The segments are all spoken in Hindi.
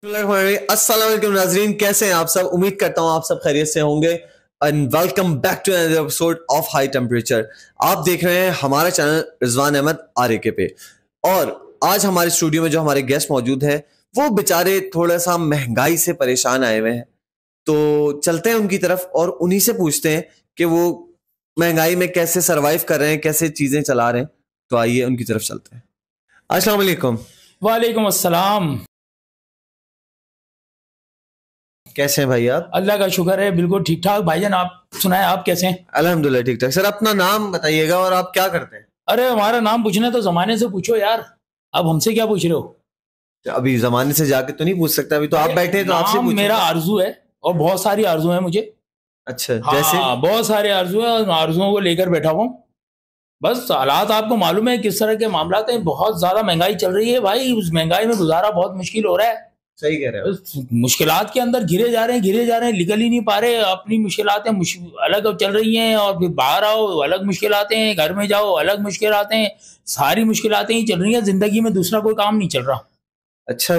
अस्सलाम वालेकुम नाजरीन, कैसे हैं आप सब। उम्मीद करता हूं आप सब खैरियत से होंगे and welcome back to another episode of high temperature. आप देख रहे हैं हमारा चैनल रिजवान अहमद आरके पे। और आज हमारे स्टूडियो में जो हमारे गेस्ट मौजूद है वो बेचारे थोड़ा सा महंगाई से परेशान आए हुए हैं, तो चलते हैं उनकी तरफ और उन्हीं से पूछते हैं कि वो महंगाई में कैसे सरवाइव कर रहे हैं, कैसे चीजें चला रहे हैं। तो आइए उनकी तरफ चलते हैं। अस्सलाम वालेकुम। वालेकुम अस्सलाम। कैसे हैं भाई आप? अल्लाह का शुक्र है, बिल्कुल ठीक ठाक। भाईजान आप सुनाए, आप कैसे हैं? अल्हम्दुलिल्लाह ठीक ठाक। सर अपना नाम बताइएगा और आप क्या करते हैं? अरे हमारा नाम पूछना है तो जमाने से पूछो यार, अब हमसे क्या पूछ रहे हो? अभी जमाने से जाके तो नहीं पूछ सकते, अभी तो आप बैठे हैं तो आपसे नाम पूछूंगा। मेरा आरजू है और बहुत सारी आरजू है मुझे। अच्छा, जैसे? हाँ, बहुत सारे आरजू है और आरजुओं को लेकर बैठा हुआ हूँ। बस हालात आपको मालूम है किस तरह के मामला हैं। बहुत ज्यादा महंगाई चल रही है भाई, उस महंगाई में गुजारा बहुत मुश्किल हो रहा है। सही कह रहे हो। मुश्किलात के अंदर घिरे जा रहे हैं, घिरे जा रहे हैं, निकल ही नहीं पा रहे। अपनी मुश्किलातें अलग चल रही हैं और फिर बाहर आओ अलग मुश्किलातें हैं, घर में जाओ अलग मुश्किलातें हैं। सारी मुश्किलातें ही चल रही हैं जिंदगी में, दूसरा कोई काम नहीं चल रहा। अच्छा,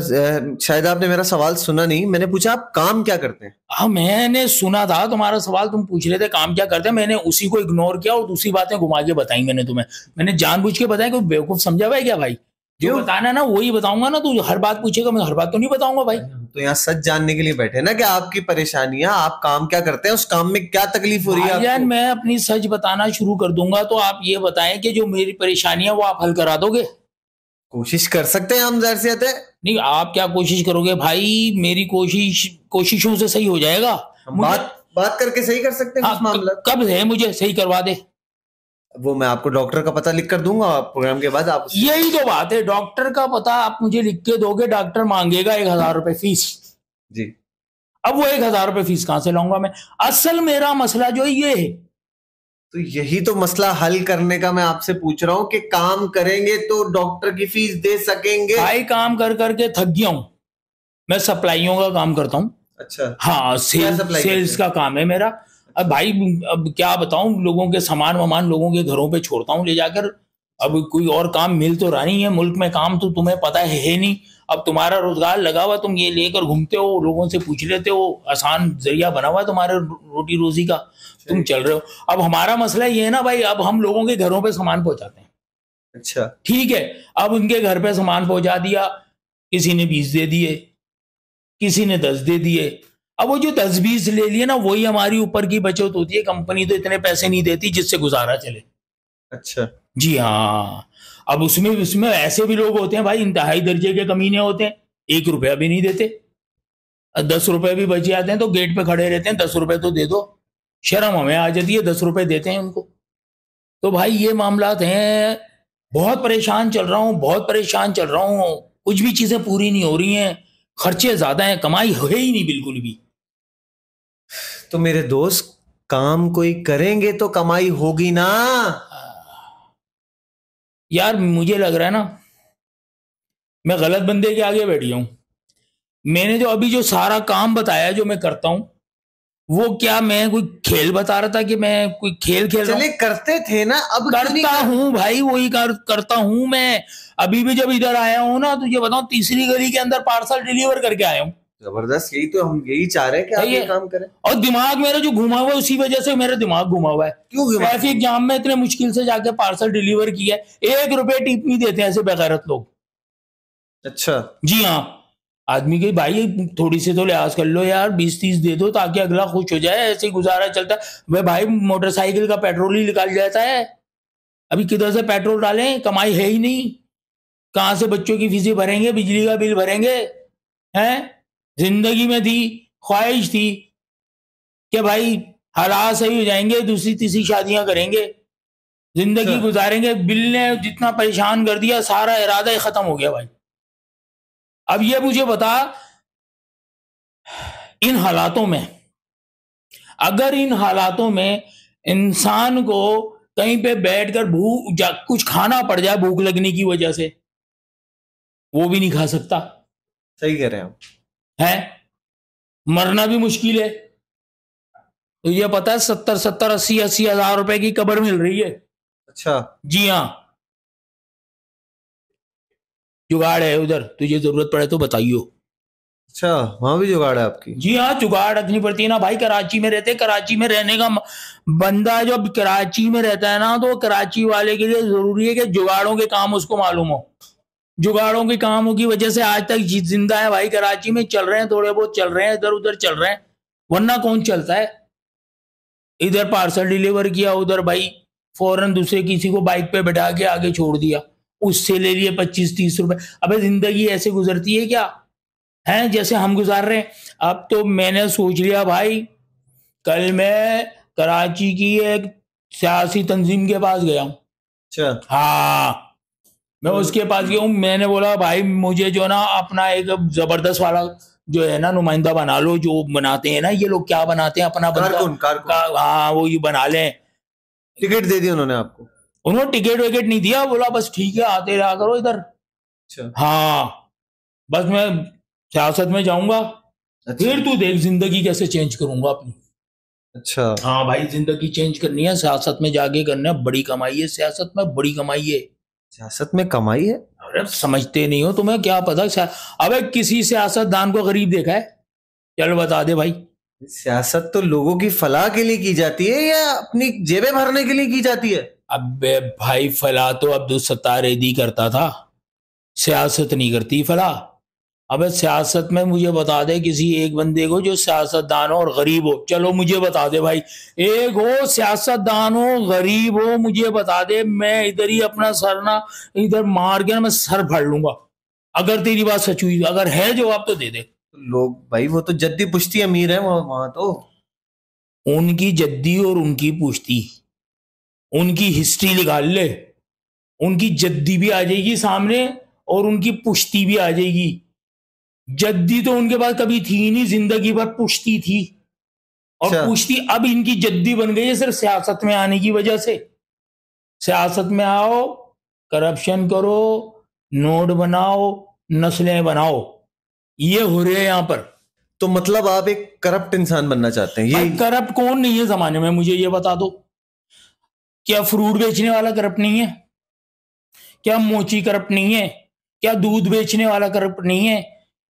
शायद आपने मेरा सवाल सुना नहीं। मैंने पूछा आप काम क्या करते हैं। हाँ, मैंने सुना था तुम्हारा सवाल, तुम पूछ रहे थे काम क्या करते हैं। मैंने उसी को इग्नोर किया और दूसरी बातें घुमा के बताई मैंने तुम्हें। मैंने जानबूझ के बताया, कोई बेवकूफ समझा हुआ है क्या भाई? जो क्यों? बताना ना वही बताऊंगा ना, तू हर बात पूछेगा, मैं हर बात तो नहीं बताऊंगा भाई। तो यहाँ सच जानने के लिए बैठे हैं ना कि आपकी परेशानियां, आप काम क्या करते हैं, उस काम में क्या तकलीफ हो रही है भाईजान आपको। मैं अपनी सच बताना शुरू कर दूंगा तो आप ये बताएं कि जो मेरी परेशानियां वो आप हल करा दोगे? कोशिश कर सकते हैं हम, जाहिर सी बात है। नहीं, आप क्या कोशिश करोगे भाई? मेरी कोशिशों से सही हो जाएगा। हम बात करके सही कर सकते हैं हाँ, कुछ मामला। कब है मुझे सही करवा दे। वो मैं आपको डॉक्टर का पता लिख कर दूंगा प्रोग्राम के बाद। आप यही तो बात है, डॉक्टर का पता आप मुझे लिख के दोगे, डॉक्टर मांगेगा 1,000 रुपए फीस। जी। अब वो 1,000 रुपए फीस कहां से लाऊंगा मैं? असल मेरा मसला जो ये है। तो यही तो मसला हल करने का मैं आपसे पूछ रहा हूँ कि काम करेंगे तो डॉक्टर की फीस दे सकेंगे। भाई काम कर करके थक गया हूं। मैं सप्लाइयों का काम करता हूं। अच्छा। हाँ, सेल्स का काम है मेरा। अब भाई, अब क्या बताऊं, लोगों के सामान वामान लोगों के घरों पे छोड़ता हूं ले जाकर। अब कोई और काम मिल तो रहा नहीं है मुल्क में, काम तो तुम्हें पता है नहीं। अब तुम्हारा रोजगार लगा हुआ, तुम ये लेकर घूमते हो, लोगों से पूछ लेते हो, आसान जरिया बना हुआ है तुम्हारे रोटी रोजी का, तुम चल रहे हो। अब हमारा मसला ये है ना भाई, अब हम लोगों के घरों पे सामान पहुंचाते हैं। अच्छा। ठीक है, अब उनके घर पे सामान पहुंचा दिया, किसी ने 20 दे दिए, किसी ने 10 दे दिए। अब वो जो 10-20 ले लिए ना, वही हमारी ऊपर की बचत होती है। कंपनी तो इतने पैसे नहीं देती जिससे गुजारा चले। अच्छा। जी हाँ। अब उसमें उसमें ऐसे भी लोग होते हैं भाई, इंतहाई दर्जे के कमीने होते हैं, 1 रुपया भी नहीं देते। 10 रुपए भी बच जाते हैं तो गेट पे खड़े रहते हैं, 10 रुपए तो दे दो। शर्म हमें आ जाती है, 10 रुपए देते हैं उनको। तो भाई ये मामलात हैं। बहुत परेशान चल रहा हूँ, बहुत परेशान चल रहा हूँ। कुछ भी चीजें पूरी नहीं हो रही हैं, खर्चे ज्यादा हैं, कमाई है ही नहीं बिल्कुल भी। तो मेरे दोस्त, काम कोई करेंगे तो कमाई होगी ना। यार मुझे लग रहा है ना, मैं गलत बंदे के आगे बैठी हूं। मैंने जो अभी जो सारा काम बताया जो मैं करता हूं, वो क्या मैं कोई खेल बता रहा था कि मैं कोई खेल खेल रहा चले हूं? करते थे ना, अब क्यों नहीं करता कर... हूं भाई, वही करता हूं मैं। अभी भी जब इधर आया हूं ना, तुझे बताऊं, तीसरी गली के अंदर पार्सल डिलीवर करके आया हूं। जबरदस्त, यही तो हम यही चाह रहे हैं कि आप सही ये है। काम करें। और दिमाग मेरा जो घुमा हुआ है, उसी वजह से मेरा दिमाग घुमा हुआ है। क्यों घुमा? ट्रैफिक जाम में इतने मुश्किल से जाके पार्सल डिलीवर किया है, 1 रुपए टिप नहीं देते ऐसे बेगैरत लोग। अच्छा। जी हाँ। आदमी के भाई थोड़ी सी तो लिहाज कर लो यार, 20-30 दे दो ताकि अगला खुश हो जाए। ऐसे ही गुजारा चलता है। वह भाई मोटरसाइकिल का पेट्रोल ही निकाल जाता है। अभी किधर से पेट्रोल डालें, कमाई है ही नहीं। कहां से बच्चों की फीसें भरेंगे, बिजली का बिल भरेंगे? हैं? जिंदगी में थी, ख्वाहिश थी कि भाई हालात सही हो जाएंगे, दूसरी तीसरी शादियां करेंगे, जिंदगी गुजारेंगे। बिल ने जितना परेशान कर दिया, सारा इरादा ही खत्म हो गया भाई। अब ये मुझे बता, इन हालातों में, अगर इन हालातों में इंसान को कहीं पे बैठकर कुछ खाना पड़ जाए भूख लगने की वजह से, वो भी नहीं खा सकता। सही कह रहे हैं आप। है, मरना भी मुश्किल है। तो ये पता है, 70-70, 80-80 हजार रुपए की कब्र मिल रही है। अच्छा। जी हाँ, जुगाड़ है उधर, तुझे जरूरत पड़े तो बताइयो। अच्छा, वहां भी जुगाड़ है आपकी? जी हाँ, जुगाड़ रखनी पड़ती है ना भाई। कराची में रहते, कराची में रहने का बंदा जो कराची में रहता है ना, तो कराची वाले के लिए जरूरी है कि जुगाड़ों के काम उसको मालूम हो। जुगाड़ों के कामों की वजह से आज तक जिंदा है भाई। कराची में चल रहे हैं, थोड़े बहुत चल रहे हैं, इधर उधर चल रहे हैं, वरना कौन चलता है। इधर पार्सल डिलीवर किया, उधर भाई फौरन दूसरे किसी को बाइक पे बैठा के आगे छोड़ दिया, उससे ले लिए 25-30 रुपए। अबे जिंदगी ऐसे गुजरती है क्या? है जैसे हम गुजार रहे हैं। अब तो मैंने सोच लिया भाई, कल मैं कराची की एक सियासी तंजीम के पास गया हूँ। अच्छा। हाँ, मैं उसके पास गया हूँ। मैंने बोला भाई मुझे जो ना अपना एक जबरदस्त वाला जो है ना नुमाइंदा बना लो। जो बनाते हैं ना ये लोग, क्या बनाते हैं अपना कारकुन, बंदा, हाँ वो ये बना लें। टिकट दे दी उन्होंने आपको? उन्होंने टिकट विकेट नहीं दिया, बोला बस ठीक है आते रहा करो इधर। अच्छा। हाँ, बस मैं सियासत में जाऊंगा, अच्छा। फिर तू देख जिंदगी कैसे चेंज करूंगा अपनी। अच्छा। हाँ भाई, जिंदगी चेंज करनी है, सियासत में जाके करना है। बड़ी कमाई है सियासत में, बड़ी कमाई है। सियासत में कमाई है? अरे समझते नहीं हो, तुम्हें क्या पता। अबे किसी सियासतदान को गरीब देखा है? चल बता दे भाई। सियासत तो लोगों की फलाह के लिए की जाती है या अपनी जेबें भरने के लिए की जाती है? अबे भाई फलाह तो अब्दुल सत्तार ऐदी करता था, सियासत नहीं करती फलाह। अबे सियासत में मुझे बता दे किसी एक बंदे को जो सियासतदान हो और गरीब हो। चलो मुझे बता दे भाई, एक हो सियासतदान हो गरीब हो, मुझे बता दे। मैं इधर ही अपना सर ना इधर मार के ना मैं सर फाड़ लूंगा, अगर तेरी बात सच हुई। अगर है जवाब तो दे दे। लोग भाई वो तो जद्दी पुश्ती अमीर है वहां तो। उनकी जद्दी और उनकी पुश्ती, उनकी हिस्ट्री निकाल ले, उनकी जद्दी भी आ जाएगी सामने और उनकी पुश्ती भी आ जाएगी। जद्दी तो उनके पास कभी थी नहीं, जिंदगी भर पुश्ती थी। और अच्छा। पुश्ती अब इनकी जद्दी बन गई है सिर्फ सियासत में आने की वजह से। सियासत में आओ, करप्शन करो, नोट बनाओ, नस्लें बनाओ, ये हो रहे हैं यहां पर। तो मतलब आप एक करप्ट इंसान बनना चाहते हैं भाई ये? करप्ट कौन नहीं है जमाने में, मुझे ये बता दो। क्या फ्रूट बेचने वाला करप्ट नहीं है? क्या मोची करप्ट नहीं है? क्या दूध बेचने वाला करप्ट नहीं है?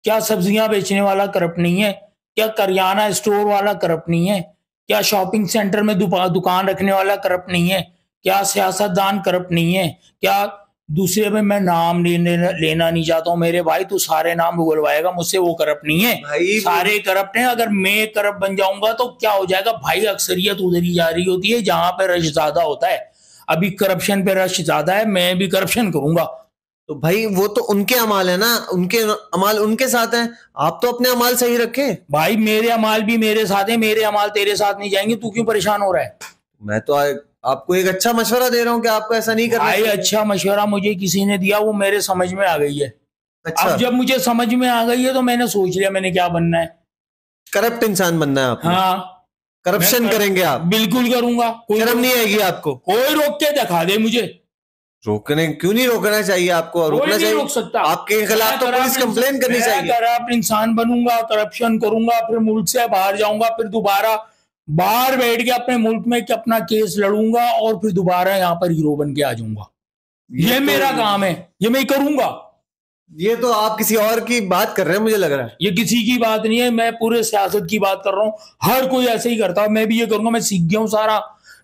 क्या सब्जियां बेचने वाला करप्ट नहीं है? क्या करियाना स्टोर वाला करप्ट नहीं है? क्या शॉपिंग सेंटर में दुकान रखने वाला करप्ट नहीं है? क्या सियासतदान करप्ट नहीं है? क्या दूसरे में मैं नाम लेना नहीं चाहता हूं मेरे भाई, तू सारे नाम बुलवाएगा मुझसे, वो करप्ट नहीं है भाई सारे करप्ट हैं। अगर मैं करप्ट बन जाऊंगा तो क्या हो जाएगा भाई, अक्सरियत उधर ही जा रही होती है जहां पर रश ज्यादा होता है। अभी करप्शन पे रश ज्यादा है, मैं भी करप्शन करूंगा। तो भाई वो तो उनके अमाल है ना, उनके अमाल उनके साथ हैं। आप तो अपने अमाल सही रखें। भाई मेरे अमाल भी मेरे साथ है, मेरे अमाल तेरे साथ नहीं जाएंगे। तू क्यों परेशान हो रहा है? मैं तो आपको एक अच्छा मशवरा दे रहा हूं कि आपको ऐसा नहीं करना भाई चाहिए। अच्छा मशवरा मुझे किसी ने दिया, वो मेरे समझ में आ गई है। अच्छा। अब जब मुझे समझ में आ गई है तो मैंने सोच लिया मैंने क्या बनना है। करप्ट इंसान बनना है आपको? हाँ, करप्शन करेंगे आप? बिल्कुल करूंगा। शर्म नहीं आएगी आपको? कोई रोक के दिखा दे मुझे। रोकने क्यों नहीं रोकना चाहिए आपको? कोई रोकना नहीं चाहिए। रोक सकता। आपके खिलाफ तो पुलिस कंप्लेन करनी चाहिए। करप्ट इंसान बनूंगा, करप्शन करूंगा, फिर मुल्क से बाहर जाऊंगा, फिर दोबारा बाहर बैठ के अपने मुल्क में अपना केस लड़ूंगा और फिर दोबारा यहाँ पर हीरो बन के आ जाऊंगा। ये तो मेरा काम है, ये मैं करूंगा। ये तो आप किसी और की बात कर रहे हैं मुझे लग रहा है। ये किसी की बात नहीं है, मैं पूरे सियासत की बात कर रहा हूँ। हर कोई ऐसे ही करता है, मैं भी ये करूंगा। मैं सीख गया हूँ सारा,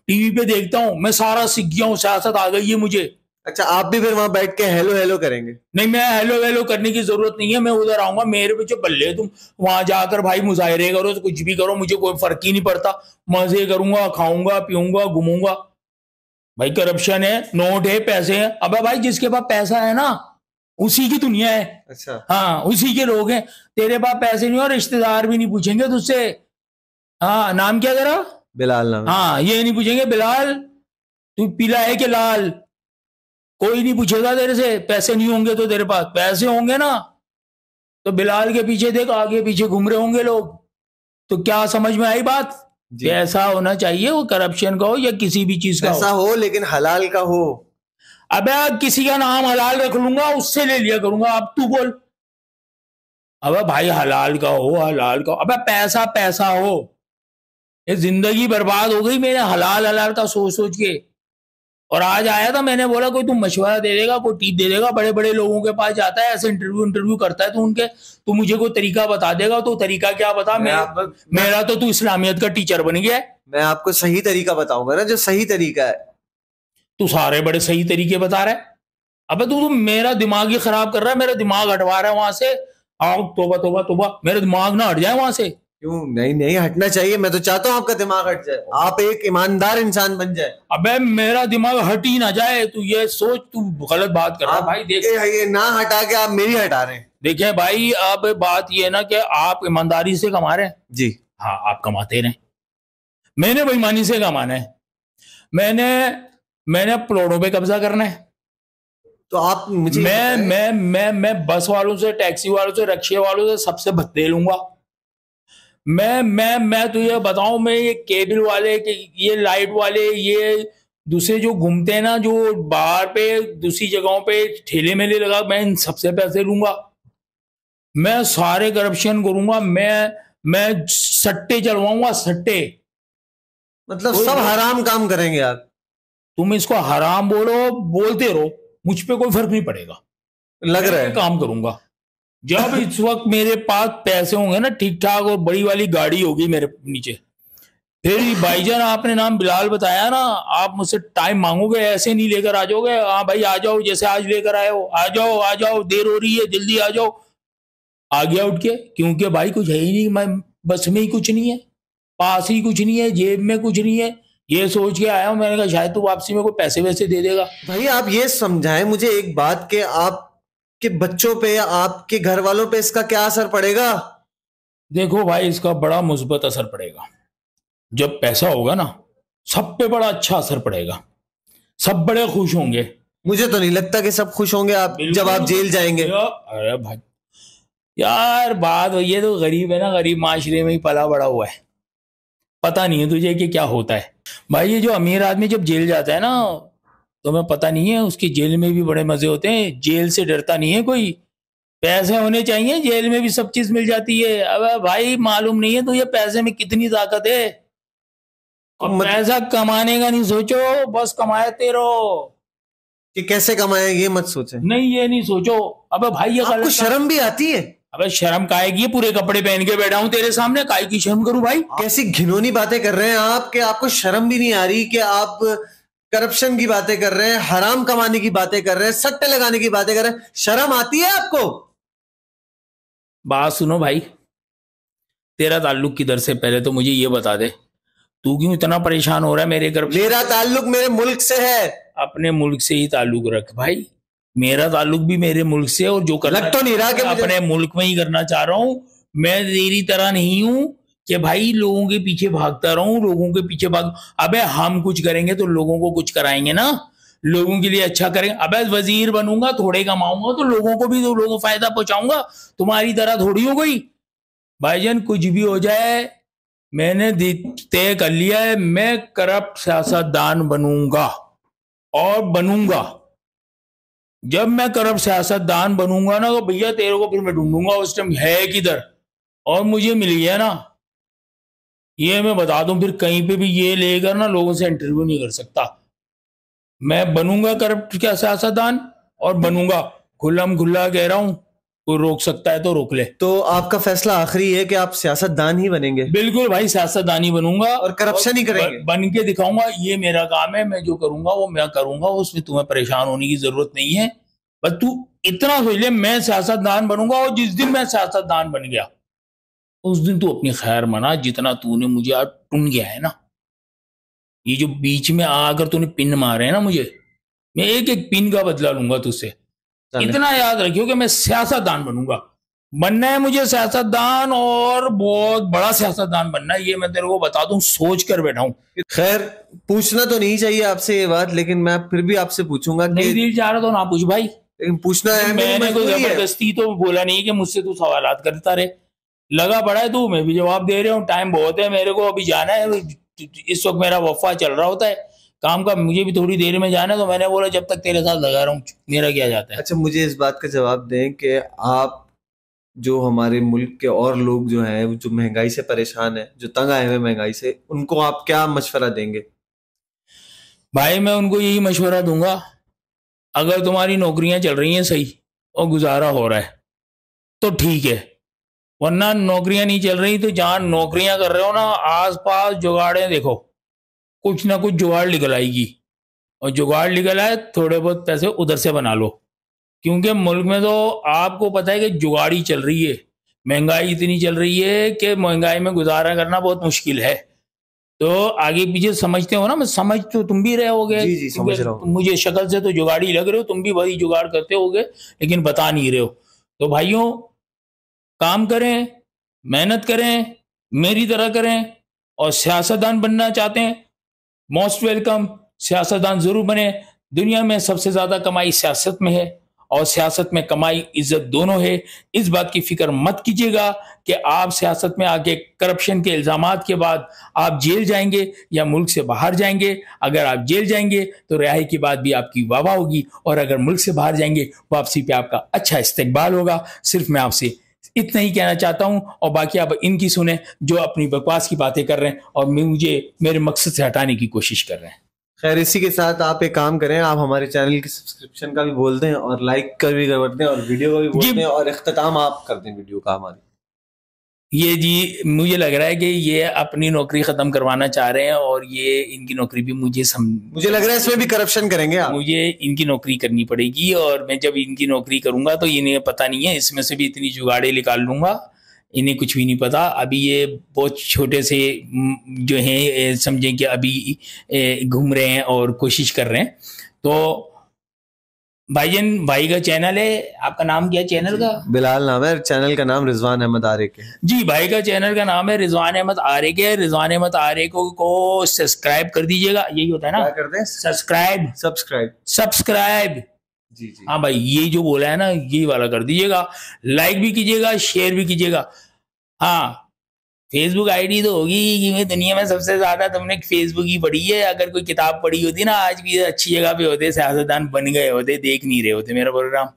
टीवी पे देखता हूँ, मैं सारा सीख गया हूँ, सियासत आ गई है मुझे। अच्छा, आप भी फिर वहां बैठ के हेलो हेलो करेंगे? नहीं, मैं हेलो वेलो करने की जरूरत नहीं है। मैं उधर आऊंगा, मेरे पीछे बल्ले तुम वहां जाकर भाई मुजाहरे करो, तो कुछ भी करो, मुझे कोई फर्क ही नहीं पड़ता। मजे करूंगा, खाऊंगा, पीऊंगा, घूमूंगा। भाई करप्शन है, नोट है, पैसे हैं। अबे भाई जिसके पास पैसा है ना, उसी की दुनिया है। अच्छा। हाँ, उसी के लोग हैं। तेरे पास पैसे नहीं और रिश्तेदार भी नहीं पूछेंगे तुझसे। हाँ, नाम क्या तेरा? बिलाल नाम है। हाँ, ये नहीं पूछेंगे बिलाल तू पीला है कि लाल, कोई नहीं पूछेगा तेरे से। पैसे नहीं होंगे तो तेरे पास पैसे होंगे ना, तो बिलाल के पीछे देख, आगे पीछे घूम रहे होंगे लोग। तो क्या समझ में आई बात? कैसा होना चाहिए, वो करप्शन का हो या किसी भी चीज का ऐसा हो लेकिन हलाल का हो। अबे किसी का नाम हलाल रख लूंगा, उससे ले लिया करूंगा। अब तू बोल। अबे भाई हलाल का हो, हलाल का हो। अबे पैसा पैसा हो। ये जिंदगी बर्बाद हो गई मेरे हलाल हलाल का सोच सोच के। और आज आया था, मैंने बोला कोई तुम मशवरा दे देगा, कोई टिप दे देगा, बड़े बड़े लोगों के पास जाता है, ऐसे इंटरव्यू करता है, तो उनके तू मुझे कोई तरीका बता देगा, तो तरीका क्या बता, मेरा तो तू इस्लामियत का टीचर बन गया है। मैं आपको सही तरीका बताऊंगा ना, जो सही तरीका है। तू सारे बड़े सही तरीके बता रहा है। अबे तू मेरा दिमाग ही खराब कर रहा है, मेरा दिमाग हटवा रहा है वहां से। आओ तोबा तोबा तोबा, मेरा दिमाग ना हट जाए वहां से। क्यों नहीं? नहीं हटना चाहिए, मैं तो चाहता हूँ आपका दिमाग हट जाए, आप एक ईमानदार इंसान बन जाए। अबे मेरा दिमाग हट ही ना जाए, तू ये सोच, तू गलत बात कर रहा है भाई। देख ये ना हटा के आप मेरी हटा रहे हैं। देखिए भाई, अब बात ये ना कि आप ईमानदारी से कमा रहे हैं जी। हाँ, आप कमाते रहे, मैंने बेईमानी से कमाना है, मैंने प्लॉटों पे कब्जा करना है। तो आप मुझे मैं बस वालों से, टैक्सी वालों से, रिक्शे वालों से सबसे भत्ते लूंगा। मैं तुझे बताऊं, मैं ये केबल वाले, ये लाइट वाले, ये दूसरे जो घूमते हैं ना, जो बाहर पे दूसरी जगहों पे ठेले मेले लगा, मैं इन सबसे पैसे लूंगा, मैं सारे करप्शन करूंगा, मैं सट्टे चलवाऊंगा, सट्टे। मतलब सब हराम काम करेंगे आप? तुम इसको हराम बोलते रहो, मुझ पे कोई फर्क नहीं पड़ेगा, लग रहा है काम करूंगा। जब इस वक्त मेरे पास पैसे होंगे ना ठीक ठाक, और बड़ी वाली गाड़ी होगी मेरे नीचे, फिर भाईजान आपने नाम बिलाल बताया ना, आप मुझसे टाइम मांगोगे, ऐसे नहीं लेकर आ जाओगे। हाँ भाई आ जाओ, जैसे आज लेकर आए हो, आ जाओ आ जाओ, देर हो रही है, जल्दी आ जाओ। आ गया उठ के, क्योंकि भाई कुछ है ही नहीं, मैं बस में ही कुछ नहीं है, पास ही कुछ नहीं है, जेब में कुछ नहीं है, ये सोच के आया हूं। मैंने कहा शायद तू वापसी में कोई पैसे वैसे दे देगा। भाई आप ये समझाएं मुझे एक बात, के आपके बच्चों पे या आपके घर वालों पे इसका क्या असर पड़ेगा? देखो भाई, इसका बड़ा मुस्बत असर पड़ेगा। जब पैसा होगा ना, सब पे बड़ा अच्छा असर पड़ेगा, सब बड़े खुश होंगे। मुझे तो नहीं लगता कि सब खुश होंगे आप जब आप जेल जाएंगे। अरे भाई यार, बात ये तो गरीब है ना, गरीब माशरे में ही पला बड़ा हुआ है, पता नहीं है तुझे कि क्या होता है। भाई ये जो अमीर आदमी जब जेल जाता है ना, तो मैं पता नहीं है, उसकी जेल में भी बड़े मजे होते हैं, जेल से डरता नहीं है कोई, पैसे होने चाहिए, जेल में भी सब चीज मिल जाती है। अब भाई मालूम नहीं है तुझे पैसे में कितनी ताकत है, और पैसा कमाने का नहीं सोचो, बस कमाते रहो। कि कैसे कमाए ये मत सोचे। नहीं ये नहीं सोचो। अबे भाई ये आपको शर्म भी आती है? अबे शर्म काहे की, पूरे कपड़े पहन के बैठा हूं तेरे सामने, काहे की शर्म करूं भाई? कैसी घिनौनी बातें कर रहे हैं आप, कि आपको शर्म भी नहीं आ रही, कि आप करप्शन की बातें कर रहे हैं, हराम कमाने की बातें कर रहे हैं, सट्टे लगाने की बातें कर रहे हैं, शर्म आती है आपको? बात सुनो भाई, तेरा ताल्लुक किधर से, पहले तो मुझे ये बता दे, तू क्यों इतना परेशान हो रहा है मेरे करप्शन? मेरा ताल्लुक मेरे मुल्क से है। अपने मुल्क से ही ताल्लुक रख भाई, मेरा ताल्लुक भी मेरे मुल्क से, और जो करना लग तो नहीं रहा कि अपने मुल्क में ही करना चाह रहा हूं। मैं तेरी तरह नहीं हूं कि भाई लोगों के पीछे भागता रहूं, लोगों के पीछे भाग। अबे हम कुछ करेंगे तो लोगों को कुछ कराएंगे ना, लोगों के लिए अच्छा करेंगे। अबे वजीर बनूंगा, थोड़े कमाऊंगा तो लोगों को भी, तो लोगों को फायदा पहुंचाऊंगा, तुम्हारी तरह थोड़ी हो गई। भाईजान कुछ भी हो जाए, मैंने तय कर लिया है, मैं करप्ट सियासतदान बनूंगा, और बनूंगा। जब मैं करप्ट सियासतदान बनूंगा ना, तो भैया तेरे को फिर मैं ढूंढूंगा, उस टाइम है किधर, और मुझे मिल गया ना, ये मैं बता दूं, फिर कहीं पे भी ये लेकर ना लोगों से इंटरव्यू नहीं कर सकता। मैं बनूंगा करप्ट क्या सियासतदान, और बनूंगा, खुल्लम खुल्ला कह रहा हूं, कोई रोक सकता है तो रोक ले। तो आपका फैसला आखिरी है कि आप सियासतदान ही बनेंगे? बिल्कुल भाई, सियासतदान ही बनूंगा, और करप्शन ही करेंगे? बन के दिखाऊंगा, ये मेरा काम है, मैं जो करूंगा वो मैं करूंगा, उसमें तुम्हें परेशान होने की जरूरत नहीं है। बस तू इतना सोच ले, मैं सियासतदान बनूंगा, और जिस दिन मैं सियासतदान बन गया, उस दिन तू अपनी खैर मना, जितना तूने मुझे आज टून गया है ना, ये जो बीच में आकर तूने पिन मारे है ना मुझे, मैं एक एक पिन का बदला लूंगा तुझसे। इतना याद रखियो कि मैं सियासतदान बनूंगा, बनना है मुझे सियासतदान, और बहुत बड़ा सियासतदान बनना है, ये मैं तेरे को बता दूं, सोच कर बैठा हूं। खैर पूछना तो नहीं चाहिए आपसे ये बात, लेकिन मैं फिर भी आपसे पूछूंगा। नहीं दिल जा रहा तो ना पूछ भाई, लेकिन पूछना है, मैंने कोई जबरदस्ती तो बोला नहीं कि मुझसे तू सवालात करता रहे, लगा पड़ा है तू, मैं भी जवाब दे रहा हूँ। टाइम बहुत है, मेरे को अभी जाना है, इस वक्त मेरा वफा चल रहा होता है काम का, मुझे भी थोड़ी देर में जाना है, तो मैंने बोला जब तक तेरे साथ लगा रहा हूँ मेरा क्या जाता है। अच्छा मुझे इस बात का जवाब दें कि आप जो हमारे मुल्क के और लोग जो हैं, जो महंगाई से परेशान हैं, जो तंग आए हुए महंगाई से, उनको आप क्या मशवरा देंगे? भाई मैं उनको यही मशवरा दूंगा, अगर तुम्हारी नौकरियां चल रही हैं सही और गुजारा हो रहा है तो ठीक है, वरना नौकरियां नहीं चल रही तो जहां नौकरियां कर रहे हो ना, आसपास जुगाड़े देखो, कुछ ना कुछ जुगाड़ निकल आएगी, और जुगाड़ निकल आए थोड़े बहुत पैसे उधर से बना लो, क्योंकि मुल्क में तो आपको पता है कि जुगाड़ी चल रही है, महंगाई इतनी चल रही है कि महंगाई में गुजारा करना बहुत मुश्किल है। तो आगे पीछे समझते हो ना, मैं समझ तो तुम भी रहे होगे, जी जी समझ रहा हूँ। मुझे शक्ल से तो जुगाड़ी लग रहे हो, तुम भी वही जुगाड़ करते होगे लेकिन बता नहीं रहे हो। तो भाइयों काम करें, मेहनत करें, मेरी तरह करें, और सियासतदान बनना चाहते हैं मोस्ट वेलकम, सियासतदान जरूर बने। दुनिया में सबसे ज्यादा कमाई सियासत में है, और सियासत में कमाई इज्जत दोनों है। इस बात की फिक्र मत कीजिएगा कि आप सियासत में आके करप्शन के इल्जामात के बाद आप जेल जाएंगे या मुल्क से बाहर जाएंगे। अगर आप जेल जाएंगे तो रिहाई के बाद भी आपकी वाह होगी, और अगर मुल्क से बाहर जाएंगे वापसी पे आपका अच्छा इस्तकबाल होगा। सिर्फ मैं आपसे इतना ही कहना चाहता हूं, और बाकी आप इनकी सुने जो अपनी बकवास की बातें कर रहे हैं और मुझे मेरे मकसद से हटाने की कोशिश कर रहे हैं। खैर इसी के साथ आप एक काम करें, आप हमारे चैनल की सब्सक्रिप्शन का भी बोल दें और लाइक कर भी कर दें और वीडियो का भी बोल दें, और इख्तिताम आप कर दें वीडियो का हमारी। ये जी मुझे लग रहा है कि ये अपनी नौकरी खत्म करवाना चाह रहे हैं, और ये इनकी नौकरी भी मुझे लग रहा है इसमें भी करप्शन करेंगे आप। मुझे इनकी नौकरी करनी पड़ेगी, और मैं जब इनकी नौकरी करूंगा तो इन्हें पता नहीं है, इसमें से भी इतनी जुगाड़े निकाल लूंगा, इन्हें कुछ भी नहीं पता। अभी ये बहुत छोटे से जो हैं समझें कि अभी घूम रहे हैं और कोशिश कर रहे हैं। तो भाईजान, भाई का चैनल है, आपका नाम क्या है चैनल का? बिलाल नाम है, चैनल का नाम रिजवान अहमद आरिक है। जी, भाई का चैनल का नाम है रिजवान अहमद आरिक है। रिजवान अहमद आरिक को सब्सक्राइब कर दीजिएगा, यही होता है ना? क्या करते हैं? सब्सक्राइब। जी जी हाँ भाई, ये जो बोला है ना यही वाला कर दीजिएगा, लाइक भी कीजिएगा, शेयर भी कीजिएगा। हाँ, फेसबुक आईडी तो होगी कि दुनिया में सबसे ज्यादा तुमने फेसबुक ही पढ़ी है। अगर कोई किताब पढ़ी होती ना आज भी अच्छी जगह पे होते, सियासतदान बन गए होते, देख नहीं रहे होते मेरा प्रोग्राम।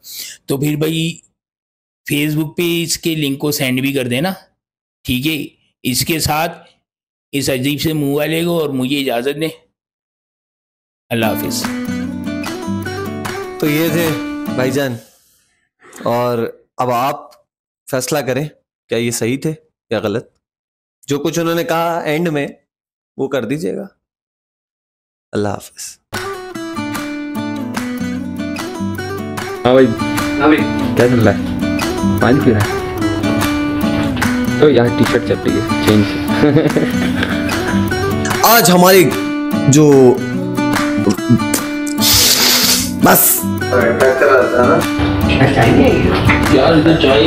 तो फिर भाई फेसबुक पे इसके लिंक को सेंड भी कर देना, ठीक है? इसके साथ इस अजीब से मुंह वाले को और मुझे इजाजत दें। अल्लाह हाफिज। तो ये थे भाईजान, और अब आप फैसला करें क्या ये सही थे या गलत। जो कुछ उन्होंने कहा एंड में वो कर दीजिएगा। अल्लाह हाफिज। हाँ भाई क्या चल रहा है? पानी पी रहा है? तो यार टी शर्ट चल रही है चेंज। आज हमारी जो बस यार इतना चाय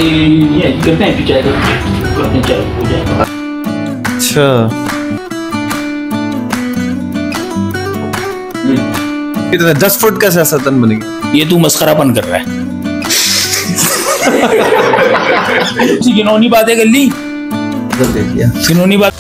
करते हैं, चाय करते हैं, चाय हो जाएगा। अच्छा कितने 10 फुट का सियासतदान बनेगा? ये तू मस्खरापन कर रहा है। घिनौनी बातें कर ली, देखिए घिनौनी बात